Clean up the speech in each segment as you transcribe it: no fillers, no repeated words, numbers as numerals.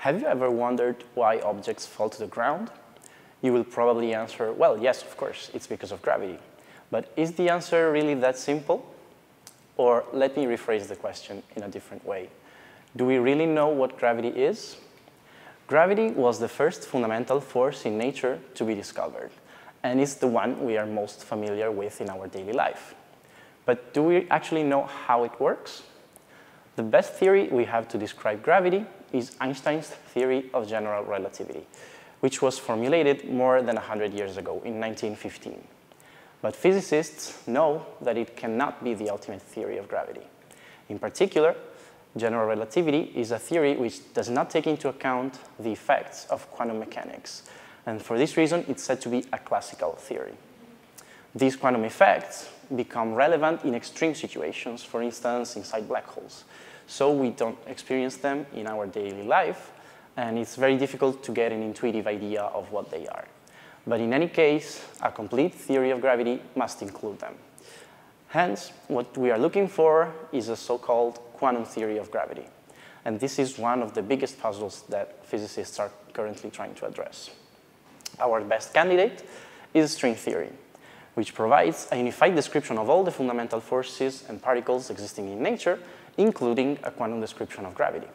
Have you ever wondered why objects fall to the ground? You will probably answer, well, yes, of course, it's because of gravity. But is the answer really that simple? Or let me rephrase the question in a different way. Do we really know what gravity is? Gravity was the first fundamental force in nature to be discovered, and it's the one we are most familiar with in our daily life. But do we actually know how it works? The best theory we have to describe gravity is Einstein's theory of general relativity, which was formulated more than 100 years ago in 1915. But physicists know that it cannot be the ultimate theory of gravity. In particular, general relativity is a theory which does not take into account the effects of quantum mechanics, and for this reason, it's said to be a classical theory. These quantum effects become relevant in extreme situations, for instance, inside black holes. So we don't experience them in our daily life, and it's very difficult to get an intuitive idea of what they are. But in any case, a complete theory of gravity must include them. Hence, what we are looking for is a so-called quantum theory of gravity. And this is one of the biggest puzzles that physicists are currently trying to address. Our best candidate is string theory, which provides a unified description of all the fundamental forces and particles existing in nature, including a quantum description of gravity.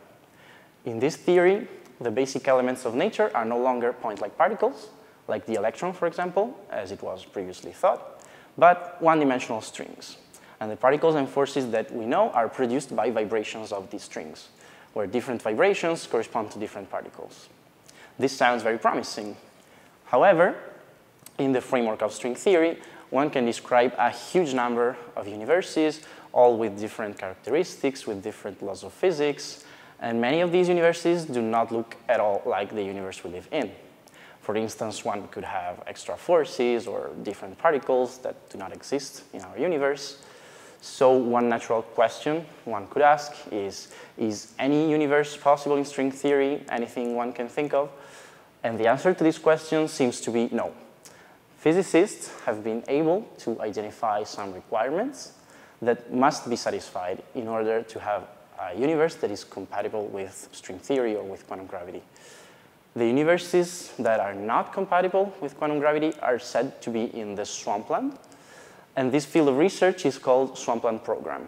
In this theory, the basic elements of nature are no longer point-like particles, like the electron, for example, as it was previously thought, but one-dimensional strings. And the particles and forces that we know are produced by vibrations of these strings, where different vibrations correspond to different particles. This sounds very promising. However, in the framework of string theory, one can describe a huge number of universes, all with different characteristics, with different laws of physics, and many of these universes do not look at all like the universe we live in. For instance, one could have extra forces or different particles that do not exist in our universe. So one natural question one could ask is any universe possible in string theory, anything one can think of? And the answer to this question seems to be no. Physicists have been able to identify some requirements that must be satisfied in order to have a universe that is compatible with string theory or with quantum gravity. The universes that are not compatible with quantum gravity are said to be in the swampland, and this field of research is called swampland program.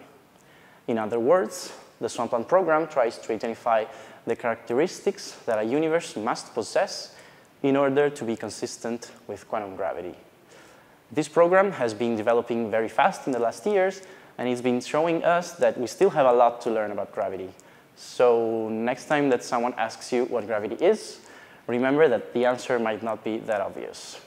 In other words, the swampland program tries to identify the characteristics that a universe must possess in order to be consistent with quantum gravity. This program has been developing very fast in the last years, and it's been showing us that we still have a lot to learn about gravity. So next time that someone asks you what gravity is, remember that the answer might not be that obvious.